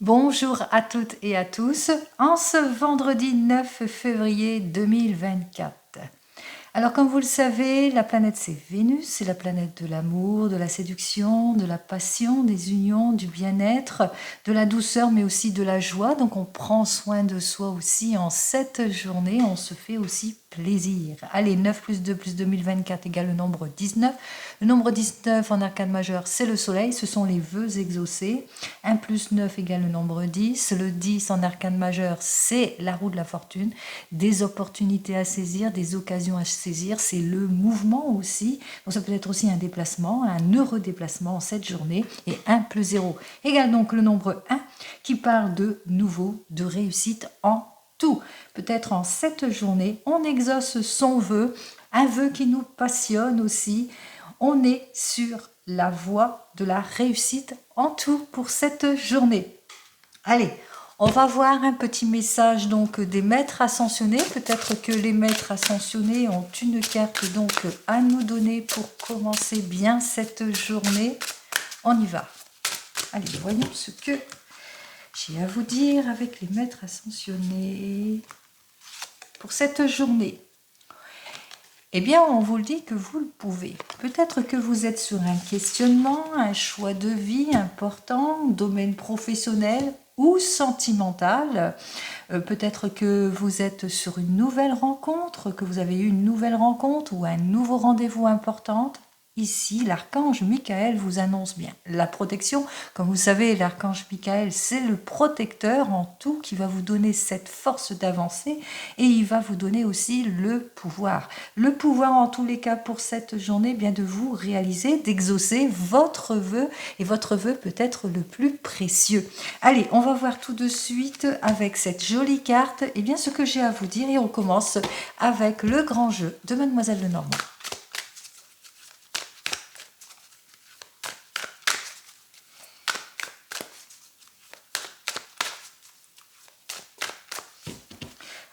Bonjour à toutes et à tous, en ce vendredi 9 février 2024. Alors comme vous le savez, la planète c'est Vénus, c'est la planète de l'amour, de la séduction, de la passion, des unions, du bien-être, de la douceur mais aussi de la joie. Donc on prend soin de soi aussi en cette journée, on se fait aussi plaisir. Allez, 9 plus 2 plus 2024 égale le nombre 19. Le nombre 19 en arcane majeur, c'est le soleil, ce sont les vœux exaucés. 1 plus 9 égale le nombre 10. Le 10 en arcane majeur, c'est la roue de la fortune. Des opportunités à saisir, des occasions à saisir, c'est le mouvement aussi. Donc ça peut être aussi un déplacement, un heureux déplacement en cette journée. Et 1 plus 0 égale donc le nombre 1 qui parle de nouveau, de réussite en tout. Peut-être en cette journée, on exauce son vœu, un vœu qui nous passionne aussi. On est sur la voie de la réussite en tout pour cette journée. Allez, on va voir un petit message donc des maîtres ascensionnés. Peut-être que les maîtres ascensionnés ont une carte donc à nous donner pour commencer bien cette journée. On y va. Allez, voyons ce que j'ai à vous dire avec les maîtres ascensionnés pour cette journée. Eh bien, on vous le dit que vous le pouvez. Peut-être que vous êtes sur un questionnement, un choix de vie important, domaine professionnel ou sentimental. Peut-être que vous êtes sur une nouvelle rencontre, que vous avez eu une nouvelle rencontre ou un nouveau rendez-vous important. Ici, l'archange Michael vous annonce bien la protection. Comme vous savez, l'archange Michael, c'est le protecteur en tout qui va vous donner cette force d'avancer et il va vous donner aussi le pouvoir. Le pouvoir en tous les cas pour cette journée, bien de vous réaliser, d'exaucer votre vœu et votre vœu peut être le plus précieux. Allez, on va voir tout de suite avec cette jolie carte et bien ce que j'ai à vous dire et on commence avec le grand jeu de Mademoiselle Lenormand.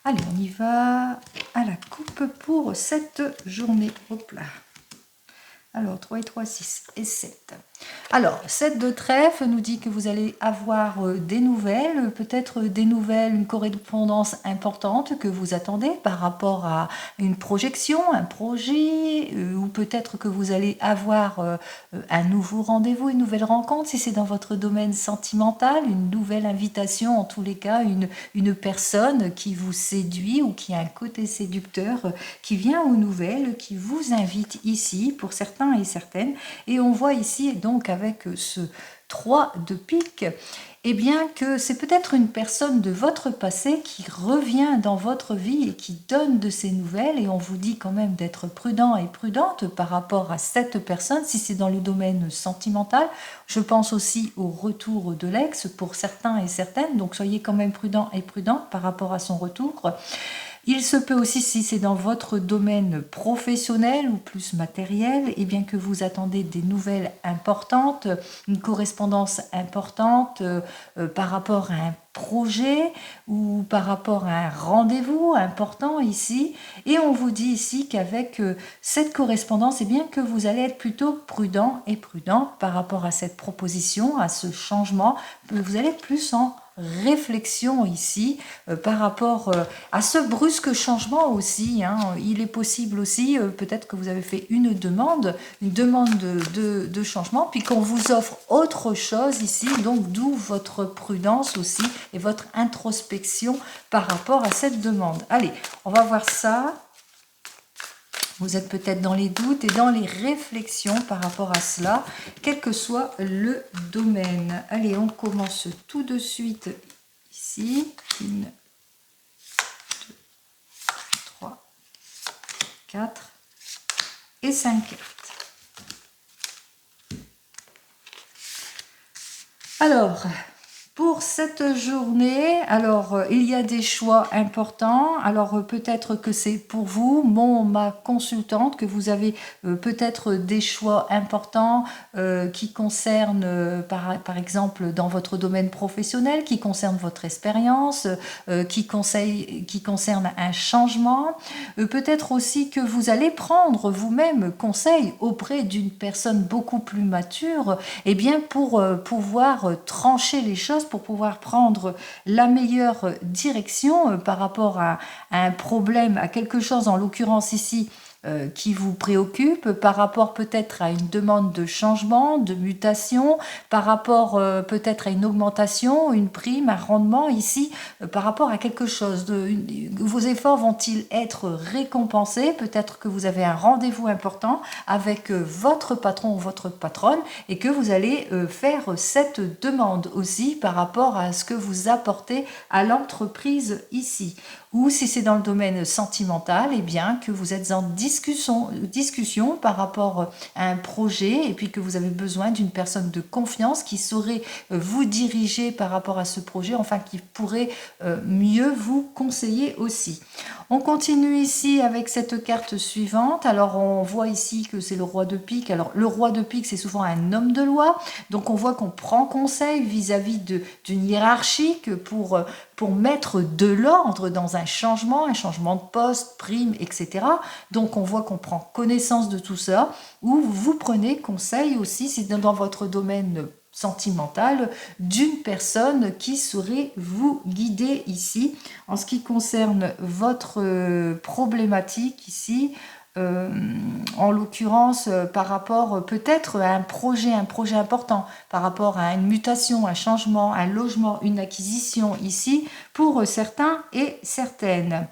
Allez, on y va à la coupe pour cette journée. Hop là. Alors, 3 et 3, 6 et 7. Alors, 7 de trèfle nous dit que vous allez avoir des nouvelles, peut-être des nouvelles, une correspondance importante que vous attendez par rapport à une projection, un projet, ou peut-être que vous allez avoir un nouveau rendez-vous, une nouvelle rencontre, si c'est dans votre domaine sentimental, une nouvelle invitation, en tous les cas, une personne qui vous séduit ou qui a un côté séducteur, qui vient aux nouvelles, qui vous invite ici, pour certains et certaines, et on voit ici donc avec ce 3 de pique, eh bien que c'est peut-être une personne de votre passé qui revient dans votre vie et qui donne de ces nouvelles et on vous dit quand même d'être prudent et prudente par rapport à cette personne si c'est dans le domaine sentimental. Je pense aussi au retour de l'ex pour certains et certaines, donc soyez quand même prudent et prudente par rapport à son retour. Il se peut aussi, si c'est dans votre domaine professionnel ou plus matériel, et bien que vous attendez des nouvelles importantes, une correspondance importante par rapport à un projet ou par rapport à un rendez-vous important ici. Et on vous dit ici qu'avec cette correspondance, et bien que vous allez être plutôt prudent et prudente par rapport à cette proposition, à ce changement, vous allez être plus en réflexion ici par rapport à ce brusque changement aussi. Il est possible aussi, peut-être que vous avez fait une demande de changement, puis qu'on vous offre autre chose ici, donc d'où votre prudence aussi et votre introspection par rapport à cette demande. Allez, on va voir ça. Vous êtes peut-être dans les doutes et dans les réflexions par rapport à cela, quel que soit le domaine. Allez, on commence tout de suite ici. 1, 2, 3, 4 et 5 cartes. Alors, pour cette journée, alors il y a des choix importants. Alors peut-être que c'est pour vous, ma consultante, que vous avez peut-être des choix importants qui concernent par exemple dans votre domaine professionnel, qui concernent votre expérience, qui concernent un changement. Peut-être aussi que vous allez prendre vous-même conseil auprès d'une personne beaucoup plus mature, et bien pour pouvoir trancher les choses pour pouvoir prendre la meilleure direction par rapport à un problème, à quelque chose, en l'occurrence ici, qui vous préoccupe, par rapport peut-être à une demande de changement, de mutation, par rapport peut-être à une augmentation, une prime, un rendement ici, par rapport à quelque chose. Vos efforts vont-ils être récompensés? Peut-être que vous avez un rendez-vous important avec votre patron ou votre patronne et que vous allez faire cette demande aussi par rapport à ce que vous apportez à l'entreprise ici. Ou si c'est dans le domaine sentimental, eh bien que vous êtes en discussion par rapport à un projet et puis que vous avez besoin d'une personne de confiance qui saurait vous diriger par rapport à ce projet, enfin qui pourrait mieux vous conseiller aussi. On continue ici avec cette carte suivante. Alors on voit ici que c'est le roi de pique. Alors le roi de pique, c'est souvent un homme de loi, donc on voit qu'on prend conseil vis-à-vis d'une hiérarchie pour mettre de l'ordre dans un changement de poste, prime, etc. Donc on voit qu'on prend connaissance de tout ça, ou vous prenez conseil aussi, si dans votre domaine sentimental, d'une personne qui saurait vous guider ici. En ce qui concerne votre problématique ici, en l'occurrence par rapport peut-être à un projet important, par rapport à une mutation, un changement, un logement, une acquisition ici, pour certains et certaines.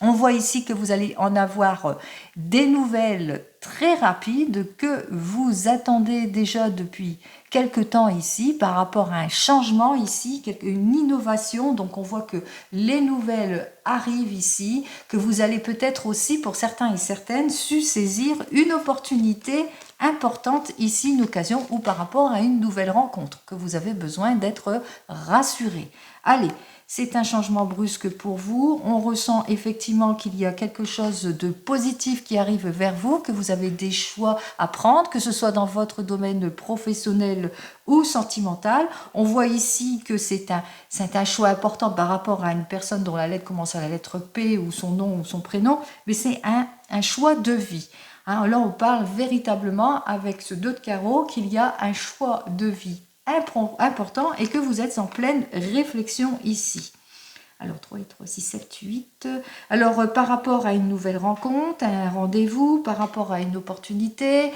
On voit ici que vous allez en avoir des nouvelles très rapides que vous attendez déjà depuis quelque temps ici par rapport à un changement ici, une innovation. Donc on voit que les nouvelles arrivent ici, que vous allez peut-être aussi pour certains et certaines su saisir une opportunité importante ici, une occasion ou par rapport à une nouvelle rencontre que vous avez besoin d'être rassuré. Allez, c'est un changement brusque pour vous. On ressent effectivement qu'il y a quelque chose de positif qui arrive vers vous, que vous avez des choix à prendre, que ce soit dans votre domaine professionnel ou sentimental. On voit ici que c'est un choix important par rapport à une personne dont la lettre commence à la lettre P ou son nom ou son prénom, mais c'est un choix de vie. Hein, là, on parle véritablement avec ce 2 de carreau qu'il y a un choix de vie important et que vous êtes en pleine réflexion ici. Alors 3 et 3, 6, 7, 8. Alors par rapport à une nouvelle rencontre, à un rendez-vous, par rapport à une opportunité,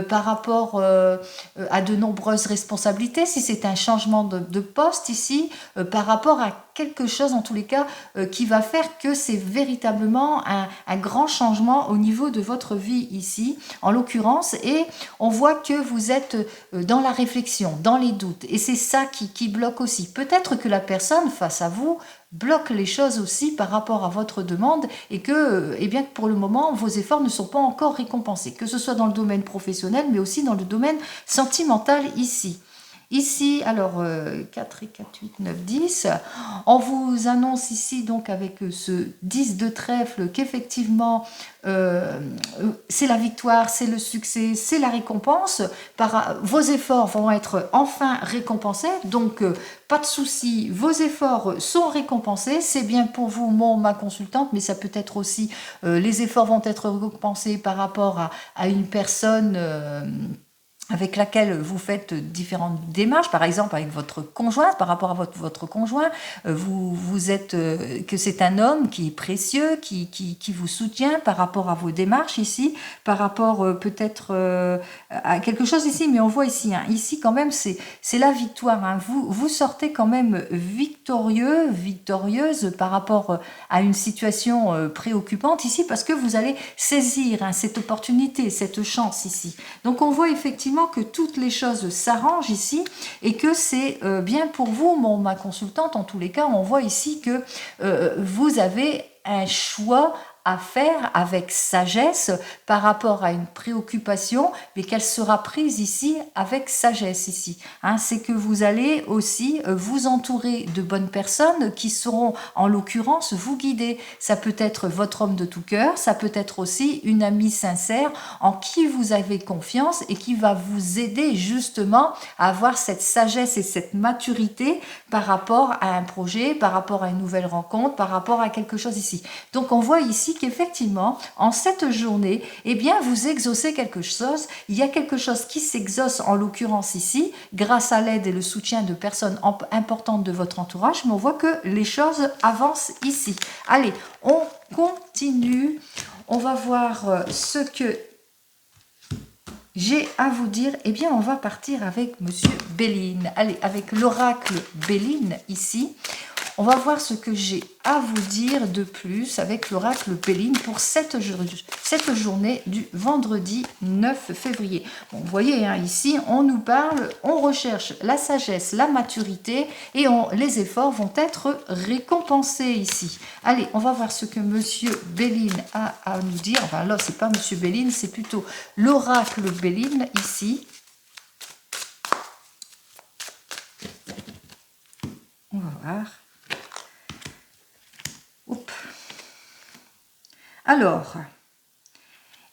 par rapport à de nombreuses responsabilités, si c'est un changement de poste ici, par rapport à quelque chose en tous les cas qui va faire que c'est véritablement un grand changement au niveau de votre vie ici, en l'occurrence, et on voit que vous êtes dans la réflexion, dans les doutes, et c'est ça qui bloque aussi. Peut-être que la personne face à vous bloque les choses aussi par rapport à votre demande et que, eh bien, pour le moment, vos efforts ne sont pas encore récompensés, que ce soit dans le domaine professionnel, mais aussi dans le domaine sentimental ici. Ici, alors 4 et 4, 8, 9, 10, on vous annonce ici donc avec ce 10 de trèfle qu'effectivement c'est la victoire, c'est le succès, c'est la récompense. Vos efforts vont être enfin récompensés, donc pas de souci, vos efforts sont récompensés, c'est bien pour vous, ma consultante, mais ça peut être aussi, les efforts vont être récompensés par rapport à une personne avec laquelle vous faites différentes démarches, par exemple avec votre conjoint, par rapport à votre conjoint, vous êtes que c'est un homme qui est précieux, qui vous soutient par rapport à vos démarches ici, par rapport peut-être à quelque chose ici, mais on voit ici, hein, ici quand même c'est la victoire, hein, vous sortez quand même victorieuse par rapport à une situation préoccupante ici, parce que vous allez saisir cette opportunité, cette chance ici. Donc on voit effectivement que toutes les choses s'arrangent ici et que c'est bien pour vous, ma consultante. En tous les cas, on voit ici que vous avez un choix à faire avec sagesse par rapport à une préoccupation, mais qu'elle sera prise ici avec sagesse ici. Hein, c'est que vous allez aussi vous entourer de bonnes personnes qui sauront en l'occurrence vous guider. Ça peut être votre homme de tout cœur, ça peut être aussi une amie sincère en qui vous avez confiance et qui va vous aider justement à avoir cette sagesse et cette maturité par rapport à un projet, par rapport à une nouvelle rencontre, par rapport à quelque chose ici. Donc on voit ici qu'effectivement, en cette journée, eh bien, vous exaucez quelque chose. Il y a quelque chose qui s'exauce, en l'occurrence ici, grâce à l'aide et le soutien de personnes importantes de votre entourage, mais on voit que les choses avancent ici. Allez, on continue. On va voir ce que j'ai à vous dire. Eh bien, on va partir avec Monsieur Béline. Allez, avec l'oracle Béline ici. On va voir ce que j'ai à vous dire de plus avec l'oracle Béline pour cette journée du vendredi 9 février. Bon, vous voyez, hein, ici, on nous parle, on recherche la sagesse, la maturité et les efforts vont être récompensés ici. Allez, on va voir ce que Monsieur Béline a à nous dire. Enfin, là, c'est pas Monsieur Béline, c'est plutôt l'oracle Béline ici. On va voir. Alors,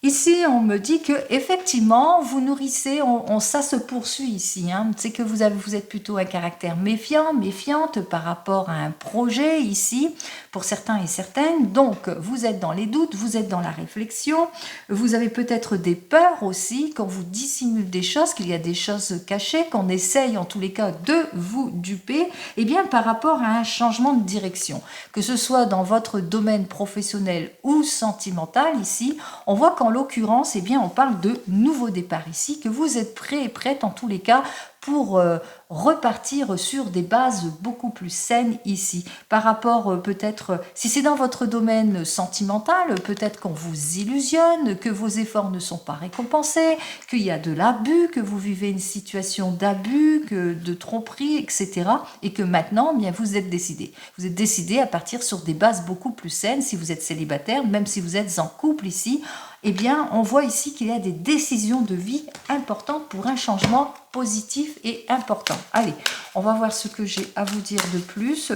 ici, on me dit que effectivement, vous nourrissez, ça se poursuit ici. Hein, c'est que vous êtes plutôt un caractère méfiant, méfiante par rapport à un projet ici, pour certains et certaines. Donc, vous êtes dans les doutes, vous êtes dans la réflexion. Vous avez peut-être des peurs aussi quand vous dissimule des choses, qu'il y a des choses cachées, qu'on essaye en tous les cas de vous duper. Eh bien, par rapport à un changement de direction, que ce soit dans votre domaine professionnel ou sentimental ici, on voit qu'en l'occurrence, eh bien, on parle de nouveau départ ici, que vous êtes prêt et prête en tous les cas pour repartir sur des bases beaucoup plus saines ici. Par rapport peut-être, si c'est dans votre domaine sentimental, peut-être qu'on vous illusionne, que vos efforts ne sont pas récompensés, qu'il y a de l'abus, que vous vivez une situation d'abus, de tromperie, etc. Et que maintenant, eh bien, vous êtes décidé. Vous êtes décidé à partir sur des bases beaucoup plus saines si vous êtes célibataire, même si vous êtes en couple ici. Eh bien, on voit ici qu'il y a des décisions de vie importantes pour un changement positif et important. Allez, on va voir ce que j'ai à vous dire de plus.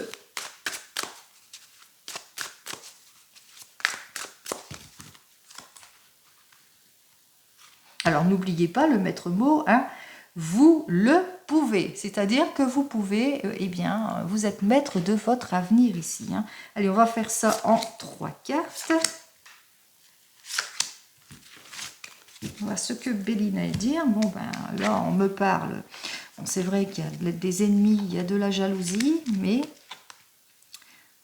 Alors, n'oubliez pas le maître mot, hein, vous le pouvez. C'est-à-dire que vous pouvez, eh bien, vous êtes maître de votre avenir ici. Hein. Allez, on va faire ça en 3 cartes. Voilà ce que Béline a à dire. Bon, ben là, on me parle. Bon, c'est vrai qu'il y a des ennemis, il y a de la jalousie, mais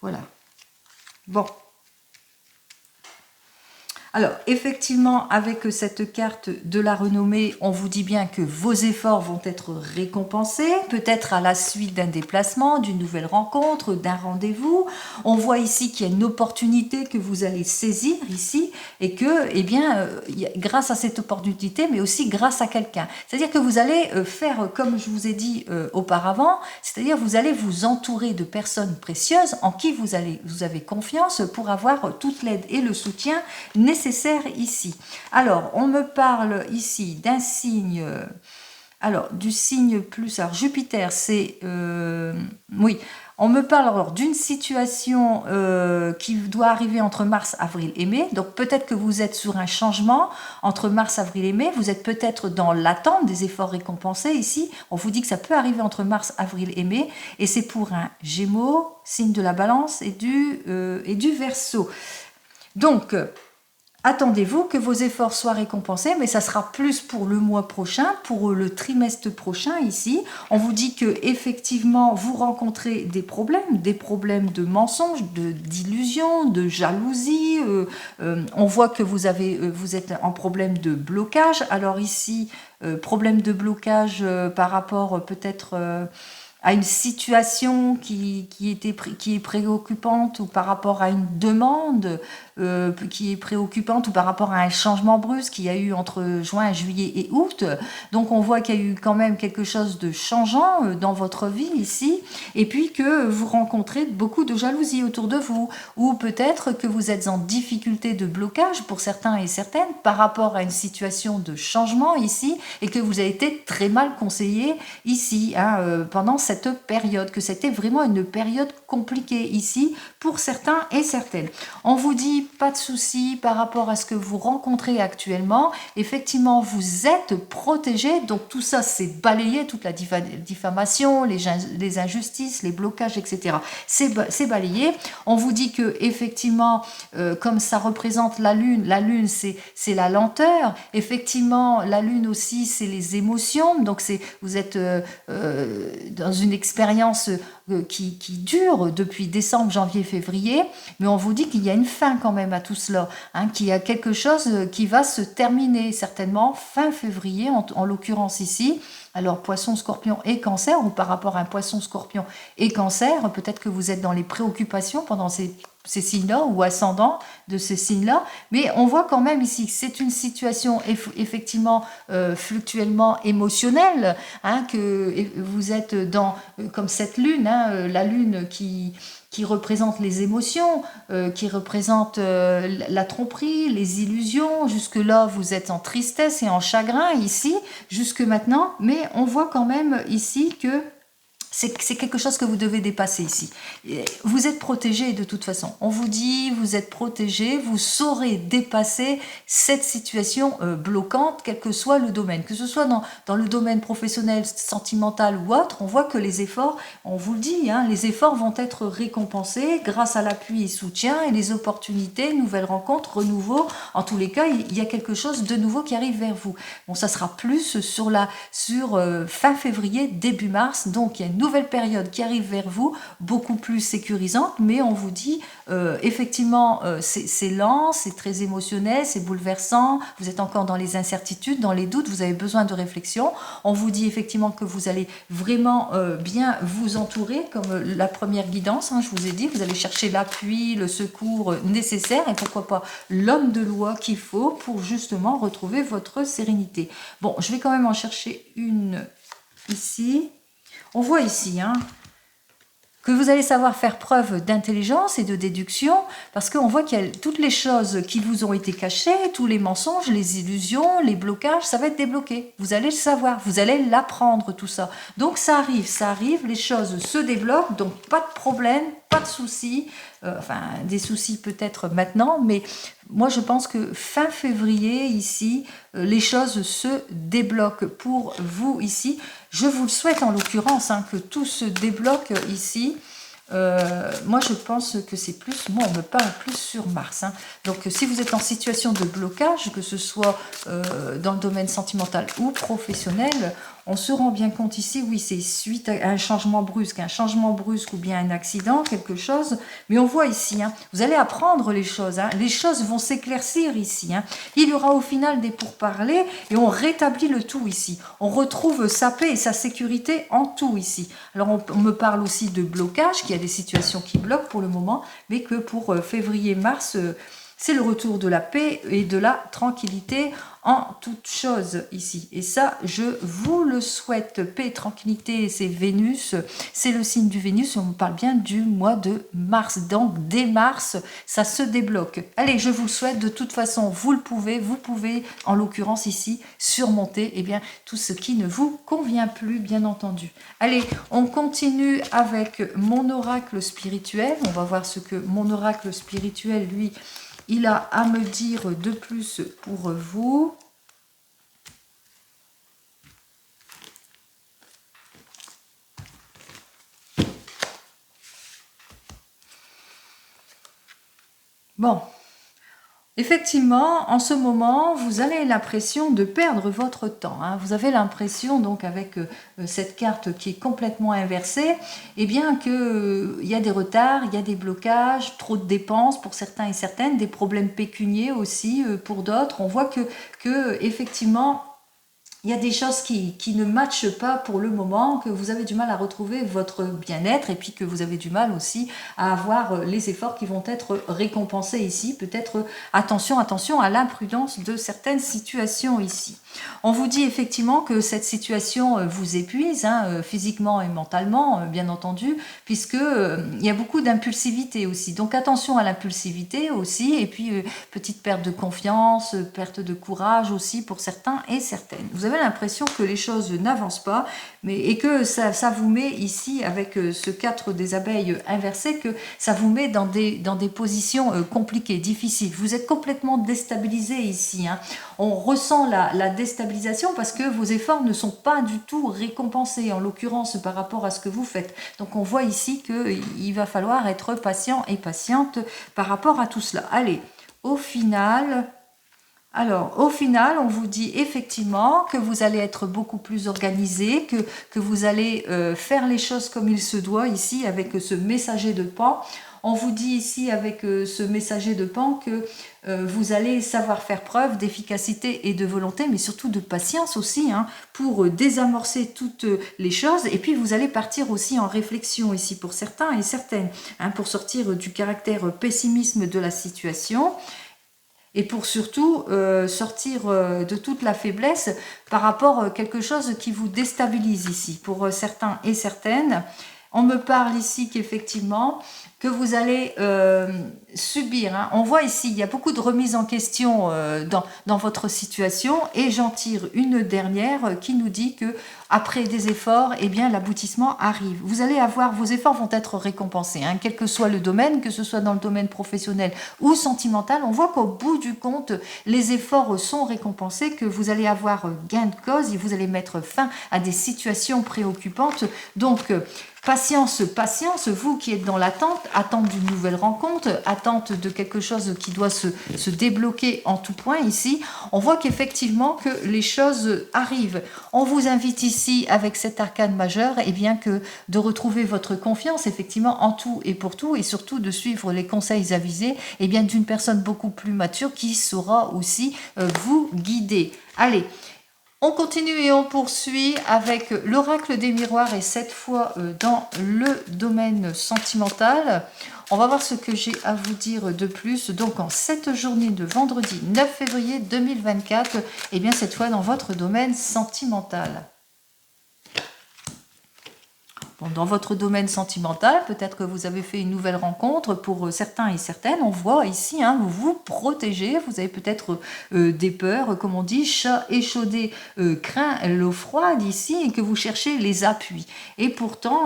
voilà. Bon. Alors, effectivement, avec cette carte de la renommée, on vous dit bien que vos efforts vont être récompensés, peut-être à la suite d'un déplacement, d'une nouvelle rencontre, d'un rendez-vous. On voit ici qu'il y a une opportunité que vous allez saisir ici et que, eh bien, grâce à cette opportunité, mais aussi grâce à quelqu'un. C'est-à-dire que vous allez faire, comme je vous ai dit auparavant, c'est-à-dire vous allez vous entourer de personnes précieuses en qui vous avez confiance pour avoir toute l'aide et le soutien nécessaire ici. Alors, on me parle ici d'un signe, alors du signe plus, alors Jupiter, c'est, oui, on me parle alors d'une situation qui doit arriver entre mars, avril et mai. Donc peut-être que vous êtes sur un changement entre mars, avril et mai. Vous êtes peut-être dans l'attente des efforts récompensés ici. On vous dit que ça peut arriver entre mars, avril et mai. Et c'est pour un Gémeaux, signe de la Balance et du Verseau. Donc, attendez-vous que vos efforts soient récompensés, mais ça sera plus pour le mois prochain, pour le trimestre prochain ici. On vous dit que effectivement vous rencontrez des problèmes de mensonges, d'illusions, de jalousie. On voit que vous êtes en problème de blocage. Alors ici, problème de blocage par rapport peut-être à une situation qui est préoccupante ou par rapport à une demande qui est préoccupante ou par rapport à un changement brusque qu'il y a eu entre juin, juillet et août. Donc on voit qu'il y a eu quand même quelque chose de changeant dans votre vie ici et puis que vous rencontrez beaucoup de jalousie autour de vous ou peut-être que vous êtes en difficulté de blocage pour certains et certaines par rapport à une situation de changement ici et que vous avez été très mal conseillé ici hein, pendant cette période, que c'était vraiment une période compliquée ici pour certains et certaines. On vous dit pas de souci par rapport à ce que vous rencontrez actuellement. Effectivement, vous êtes protégé, donc tout ça c'est balayé, toute la diffamation, les injustices, les blocages, etc. C'est balayé. On vous dit que effectivement, comme ça représente la lune c'est la lenteur. Effectivement, la lune aussi c'est les émotions, donc vous êtes dans une expérience qui dure depuis décembre, janvier, février, mais on vous dit qu'il y a une fin quand même à tout cela, hein, qu'il y a quelque chose qui va se terminer certainement fin février, en l'occurrence ici. Alors poisson, scorpion et cancer, ou par rapport à un poisson, scorpion et cancer, peut-être que vous êtes dans les préoccupations pendant ces signes-là ou ascendants de ces signes-là, mais on voit quand même ici que c'est une situation effectivement fluctuellement émotionnelle, hein, que vous êtes dans, comme cette lune, hein, la lune qui représente les émotions, qui représente la tromperie, les illusions. Jusque-là, vous êtes en tristesse et en chagrin ici, jusque maintenant, mais on voit quand même ici que c'est quelque chose que vous devez dépasser ici. Vous êtes protégé de toute façon. On vous dit, vous êtes protégé, vous saurez dépasser cette situation bloquante, quel que soit le domaine. Que ce soit dans le domaine professionnel, sentimental ou autre, on voit que les efforts, on vous le dit, hein, les efforts vont être récompensés grâce à l'appui et soutien et les opportunités, nouvelles rencontres, renouveau. En tous les cas, il y a quelque chose de nouveau qui arrive vers vous. Bon, ça sera plus sur fin février, début mars, donc il y a une nouvelle période qui arrive vers vous, beaucoup plus sécurisante, mais on vous dit effectivement c'est lent, c'est très émotionnel, c'est bouleversant, vous êtes encore dans les incertitudes, dans les doutes, vous avez besoin de réflexion. On vous dit effectivement que vous allez vraiment bien vous entourer, comme la première guidance, hein, je vous ai dit, vous allez chercher l'appui, le secours nécessaire et pourquoi pas l'homme de loi qu'il faut pour justement retrouver votre sérénité. Bon, je vais quand même en chercher une ici. On voit ici que vous allez savoir faire preuve d'intelligence et de déduction, parce qu'on voit qu'il y a toutes les choses qui vous ont été cachées, tous les mensonges, les illusions, les blocages, ça va être débloqué. Vous allez le savoir, vous allez l'apprendre tout ça. Donc ça arrive, les choses se débloquent, donc pas de problème, pas de soucis, enfin des soucis peut-être maintenant, mais moi je pense que fin février ici, les choses se débloquent pour vous ici. Je vous le souhaite en l'occurrence, hein, que tout se débloque ici. Moi je pense que c'est plus, moi on me parle plus sur Mars, hein. Donc si vous êtes en situation de blocage, que ce soit dans le domaine sentimental ou professionnel, on se rend bien compte ici, oui c'est suite à un changement brusque ou bien un accident, quelque chose, mais on voit ici, hein, vous allez apprendre les choses, hein, les choses vont s'éclaircir ici, hein. Il y aura au final des pourparlers et on rétablit le tout ici, on retrouve sa paix et sa sécurité en tout ici. Alors on me parle aussi de blocage, qu'il y a des situations qui bloquent pour le moment, mais que pour février-mars, c'est le retour de la paix et de la tranquillité en toute chose ici. Et ça, je vous le souhaite. Paix et tranquillité, c'est Vénus, c'est le signe du Vénus, on parle bien du mois de mars. Donc, dès mars, ça se débloque. Allez, je vous le souhaite. De toute façon, vous pouvez, en l'occurrence ici, surmonter tout ce qui ne vous convient plus, bien entendu. Allez, on continue avec mon oracle spirituel. On va voir ce que mon oracle spirituel, lui, il a à me dire de plus pour vous. Bon, effectivement, en ce moment, vous avez l'impression de perdre votre temps, hein. Vous avez l'impression, donc, avec cette carte qui est complètement inversée, eh bien, qu'il y a des retards, il y a des blocages, trop de dépenses pour certains et certaines, des problèmes pécuniers aussi pour d'autres. On voit que effectivement, il y a des choses qui ne matchent pas pour le moment, que vous avez du mal à retrouver votre bien-être et puis que vous avez du mal aussi à avoir les efforts qui vont être récompensés ici. Peut-être attention à l'imprudence de certaines situations ici. On vous dit effectivement que cette situation vous épuise, hein, physiquement et mentalement, bien entendu, puisque il y a beaucoup d'impulsivité aussi. Donc attention à l'impulsivité aussi, et puis petite perte de confiance, perte de courage aussi pour certains et certaines. Vous avez l'impression que les choses n'avancent pas, et que ça vous met ici, avec ce 4 des abeilles inversé, que ça vous met dans des positions compliquées, difficiles. Vous êtes complètement déstabilisé ici, hein. On ressent la déstabilisation parce que vos efforts ne sont pas du tout récompensés, en l'occurrence par rapport à ce que vous faites. Donc on voit ici qu'il va falloir être patient et patiente par rapport à tout cela. Allez, au final... Alors, au final, on vous dit effectivement que vous allez être beaucoup plus organisé, que vous allez faire les choses comme il se doit ici avec ce messager de Pan. On vous dit ici avec ce messager de Pan que vous allez savoir faire preuve d'efficacité et de volonté, mais surtout de patience aussi, hein, pour désamorcer toutes les choses. Et puis vous allez partir aussi en réflexion ici pour certains et certaines, hein, pour sortir du caractère pessimisme de la situation. Et pour surtout sortir de toute la faiblesse par rapport à quelque chose qui vous déstabilise ici. Pour certains et certaines, on me parle ici qu'effectivement, que vous allez subir. Hein. On voit ici, il y a beaucoup de remises en question dans votre situation, et j'en tire une dernière qui nous dit que après des efforts, eh bien l'aboutissement arrive. Vous allez avoir, vos efforts vont être récompensés, hein, quel que soit le domaine, que ce soit dans le domaine professionnel ou sentimental. On voit qu'au bout du compte, les efforts sont récompensés, que vous allez avoir gain de cause et vous allez mettre fin à des situations préoccupantes. Donc, patience, patience, vous qui êtes dans l'attente, attente d'une nouvelle rencontre, attente de quelque chose qui doit se débloquer en tout point ici, on voit qu'effectivement que les choses arrivent. On vous invite ici avec cet arcane majeur, eh bien que de retrouver votre confiance effectivement en tout et pour tout, et surtout de suivre les conseils avisés, eh bien d'une personne beaucoup plus mature qui saura aussi vous guider. Allez, on continue et on poursuit avec l'oracle des miroirs, et cette fois dans le domaine sentimental. On va voir ce que j'ai à vous dire de plus. Donc en cette journée de vendredi 9 février 2024, et bien cette fois dans votre domaine sentimental. Dans votre domaine sentimental, peut-être que vous avez fait une nouvelle rencontre. Pour certains et certaines, on voit ici, hein, vous vous protégez, vous avez peut-être des peurs, comme on dit, chat échaudé craint l'eau froide ici, et que vous cherchez les appuis. Et pourtant,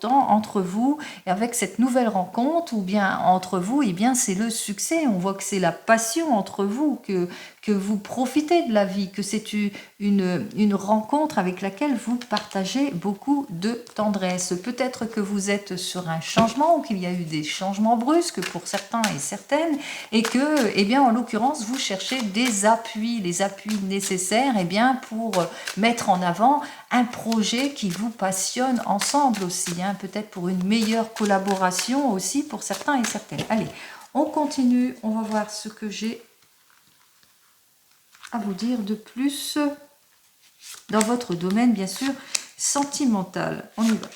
entre vous, et avec cette nouvelle rencontre, ou bien entre vous, eh bien c'est le succès. On voit que c'est la passion entre vous, que vous profitez de la vie, que c'est une rencontre avec laquelle vous partagez beaucoup de tendresse. Peut-être que vous êtes sur un changement, ou qu'il y a eu des changements brusques pour certains et certaines, et que, eh bien, en l'occurrence, vous cherchez des appuis, les appuis nécessaires, eh bien, pour mettre en avant un projet qui vous passionne ensemble aussi, hein, peut-être pour une meilleure collaboration aussi pour certains et certaines. Allez, on continue, on va voir ce que j'ai à vous dire de plus dans votre domaine, bien sûr, sentimental. On y va.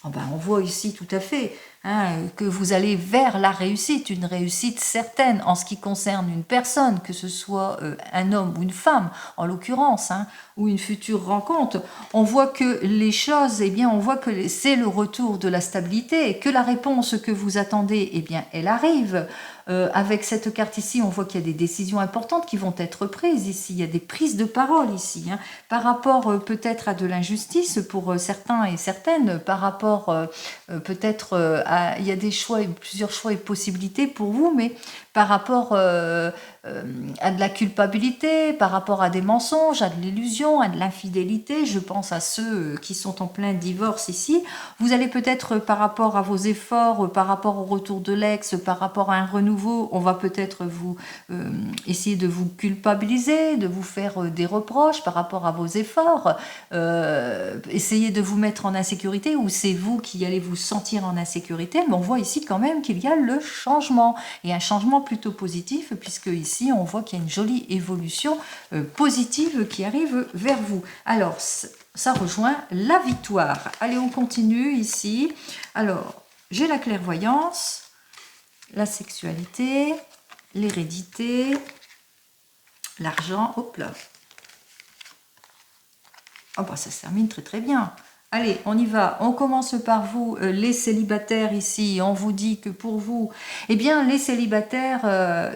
Oh ben, on voit ici tout à fait, hein, que vous allez vers la réussite, une réussite certaine en ce qui concerne une personne, que ce soit un homme ou une femme, en l'occurrence, hein, ou une future rencontre. On voit que les choses, eh bien, on voit que c'est le retour de la stabilité, et que la réponse que vous attendez, eh bien, elle arrive. Avec cette carte ici, on voit qu'il y a des décisions importantes qui vont être prises ici. Il y a des prises de parole ici, hein, par rapport peut-être à de l'injustice pour certains et certaines, par rapport peut-être à... Il y a des choix, plusieurs choix et possibilités pour vous, mais par rapport à de la culpabilité, par rapport à des mensonges, à de l'illusion, à de l'infidélité. Je pense à ceux qui sont en plein divorce ici. Vous allez peut-être, par rapport à vos efforts, par rapport au retour de l'ex, par rapport à un renouveau, on va peut-être vous essayer de vous culpabiliser, de vous faire des reproches par rapport à vos efforts, essayer de vous mettre en insécurité, ou c'est vous qui allez vous sentir en insécurité. Mais on voit ici quand même qu'il y a le changement, et un changement plutôt positif, puisque ici on voit qu'il y a une jolie évolution positive qui arrive vers vous. Alors ça rejoint la victoire. Allez, on continue ici. Alors j'ai la clairvoyance, la sexualité, l'hérédité, l'argent, hop là. Oh bah ça se termine très très bien. Allez, on y va. On commence par vous, les célibataires ici. On vous dit que pour vous, eh bien, les célibataires,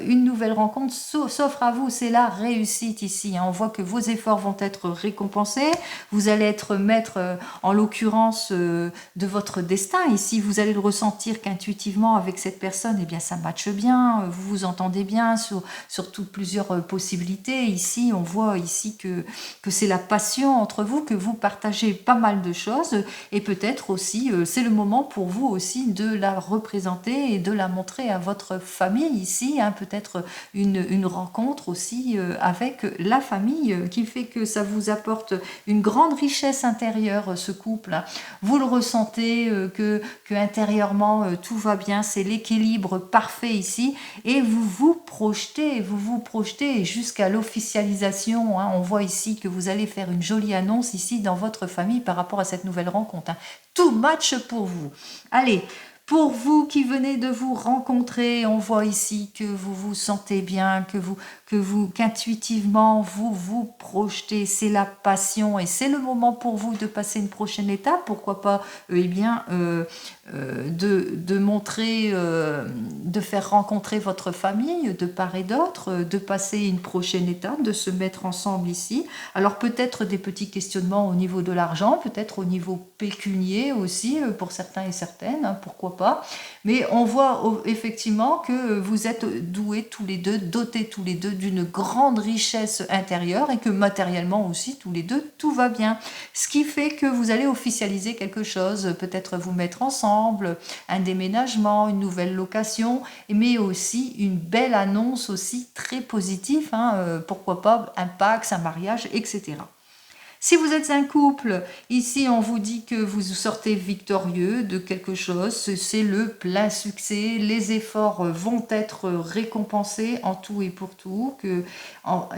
une nouvelle rencontre s'offre à vous. C'est la réussite ici, hein. On voit que vos efforts vont être récompensés. Vous allez être maître, en l'occurrence, de votre destin. Ici, vous allez le ressentir qu'intuitivement avec cette personne, eh bien, ça matche bien. Vous vous entendez bien sur toutes plusieurs possibilités. Ici, on voit ici que c'est la passion entre vous, que vous partagez pas mal de choses et peut-être aussi c'est le moment pour vous aussi de la représenter et de la montrer à votre famille ici, hein, peut-être une rencontre aussi avec la famille qui fait que ça vous apporte une grande richesse intérieure ce couple, hein. Vous le ressentez que intérieurement tout va bien, c'est l'équilibre parfait ici et vous vous projetez jusqu'à l'officialisation, hein. On voit ici que vous allez faire une jolie annonce ici dans votre famille par rapport à cette nouvelle rencontre, hein. Tout match pour vous. Allez, pour vous qui venez de vous rencontrer, on voit ici que vous vous sentez bien, qu'intuitivement vous vous projetez, c'est la passion et c'est le moment pour vous de passer une prochaine étape. Pourquoi pas, eh bien, de montrer, de faire rencontrer votre famille de part et d'autre, de passer une prochaine étape, de se mettre ensemble ici. Alors peut-être des petits questionnements au niveau de l'argent, peut-être au niveau pécunier aussi pour certains et certaines, hein, pourquoi pas. Mais on voit effectivement que vous êtes doués tous les deux, dotés tous les deux d'une grande richesse intérieure et que matériellement aussi tous les deux tout va bien. Ce qui fait que vous allez officialiser quelque chose, peut-être vous mettre ensemble, un déménagement, une nouvelle location, mais aussi une belle annonce aussi très positive, hein, pourquoi pas un Pacs, un mariage, etc. Si vous êtes un couple, ici on vous dit que vous sortez victorieux de quelque chose, c'est le plein succès, les efforts vont être récompensés en tout et pour tout,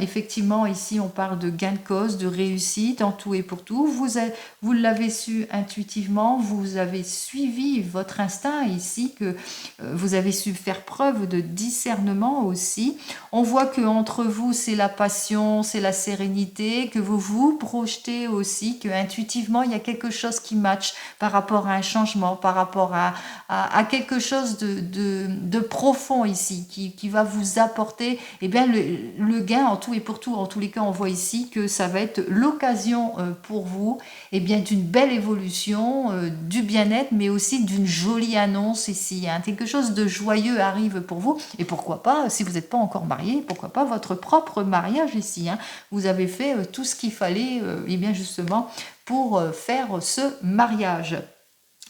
effectivement ici on parle de gain de cause, de réussite en tout et pour tout, vous l'avez su intuitivement, vous avez suivi votre instinct ici, que vous avez su faire preuve de discernement aussi. On voit que entre vous c'est la passion, c'est la sérénité, que vous vous projetez aussi, que intuitivement il y a quelque chose qui match par rapport à un changement, par rapport à quelque chose de profond ici, qui va vous apporter eh bien, le gain en tout et pour tout. En tous les cas, on voit ici que ça va être l'occasion pour vous eh bien, d'une belle évolution, du bien-être, mais aussi d'une jolie annonce ici, hein. Quelque chose de joyeux arrive pour vous. Et pourquoi pas, si vous n'êtes pas encore marié, pourquoi pas votre propre mariage ici, hein. Vous avez fait tout ce qu'il fallait et bien justement pour faire ce mariage.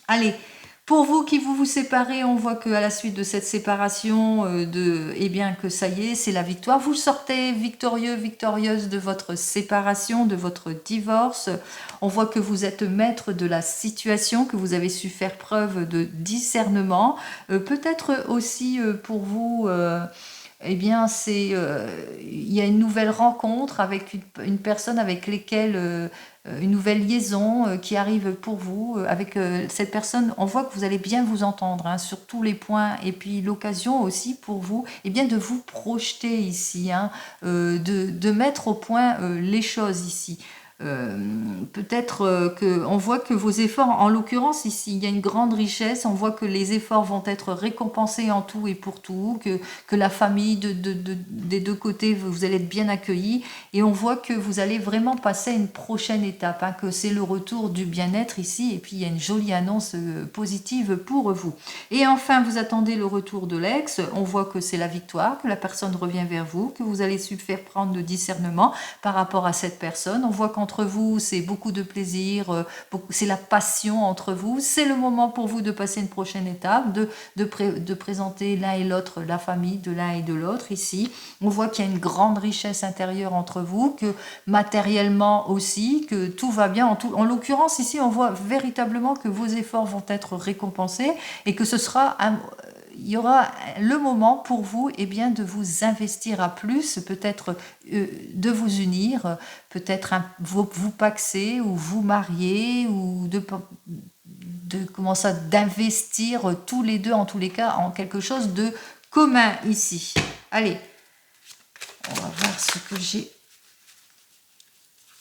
Allez, pour vous qui vous séparez, on voit qu'à la suite de cette séparation, eh bien que ça y est, c'est la victoire. Vous sortez victorieux, victorieuse de votre séparation, de votre divorce. On voit que vous êtes maître de la situation, que vous avez su faire preuve de discernement. Peut-être aussi pour vous... eh bien, il y a une nouvelle rencontre avec une personne avec laquelle une nouvelle liaison qui arrive pour vous. Avec cette personne, on voit que vous allez bien vous entendre, hein, sur tous les points. Et puis l'occasion aussi pour vous, eh bien, de vous projeter ici, hein, de mettre au point les choses ici. Peut-être qu'on voit que vos efforts, en l'occurrence ici, il y a une grande richesse, on voit que les efforts vont être récompensés en tout et pour tout, que la famille des deux côtés, vous allez être bien accueillis, et on voit que vous allez vraiment passer à une prochaine étape, hein, que c'est le retour du bien-être ici, et puis il y a une jolie annonce positive pour vous. Et enfin, vous attendez le retour de l'ex, on voit que c'est la victoire, que la personne revient vers vous, que vous allez su faire prendre le discernement par rapport à cette personne. On voit qu'entre vous, c'est beaucoup de plaisir, c'est la passion entre vous. C'est le moment pour vous de passer une prochaine étape, de présenter l'un et l'autre, la famille de l'un et de l'autre ici. On voit qu'il y a une grande richesse intérieure entre vous, que matériellement aussi, que tout va bien. En l'occurrence, ici, on voit véritablement que vos efforts vont être récompensés et que ce sera il y aura le moment pour vous eh bien, de vous investir à plus, peut-être de vous unir, peut-être vous paxer ou vous marier ou de comment ça, d'investir tous les deux, en tous les cas, en quelque chose de commun ici. Allez, on va voir ce que j'ai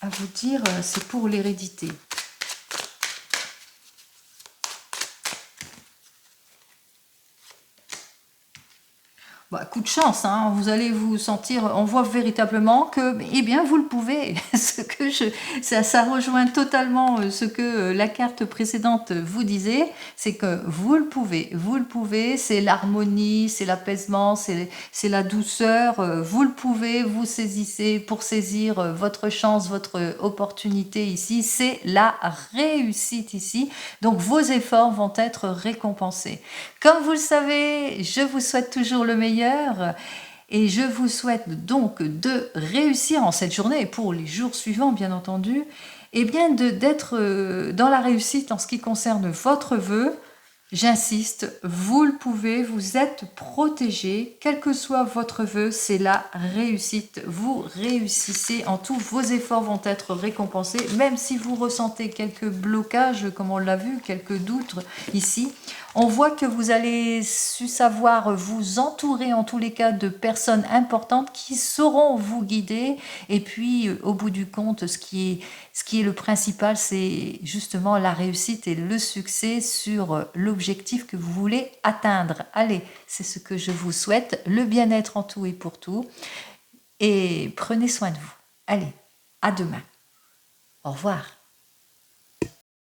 à vous dire. C'est pour l'hérédité. Bah, coup de chance, hein, vous allez vous sentir, on voit véritablement que, eh bien, vous le pouvez. Ça rejoint totalement ce que la carte précédente vous disait, c'est que vous le pouvez, c'est l'harmonie, c'est l'apaisement, c'est la douceur, vous le pouvez, vous saisissez pour saisir votre chance, votre opportunité ici, c'est la réussite ici. Donc vos efforts vont être récompensés. Comme vous le savez, je vous souhaite toujours le meilleur et je vous souhaite donc de réussir en cette journée et pour les jours suivants bien entendu, et bien d'être dans la réussite en ce qui concerne votre vœu. J'insiste, vous le pouvez, vous êtes protégé, quel que soit votre vœu, c'est la réussite. Vous réussissez en tout, vos efforts vont être récompensés, même si vous ressentez quelques blocages, comme on l'a vu, quelques doutes ici. On voit que vous allez savoir vous entourer en tous les cas de personnes importantes qui sauront vous guider. Et puis, au bout du compte, ce qui est le principal, c'est justement la réussite et le succès sur l'objectif que vous voulez atteindre. Allez, c'est ce que je vous souhaite, le bien-être en tout et pour tout. Et prenez soin de vous. Allez, à demain. Au revoir.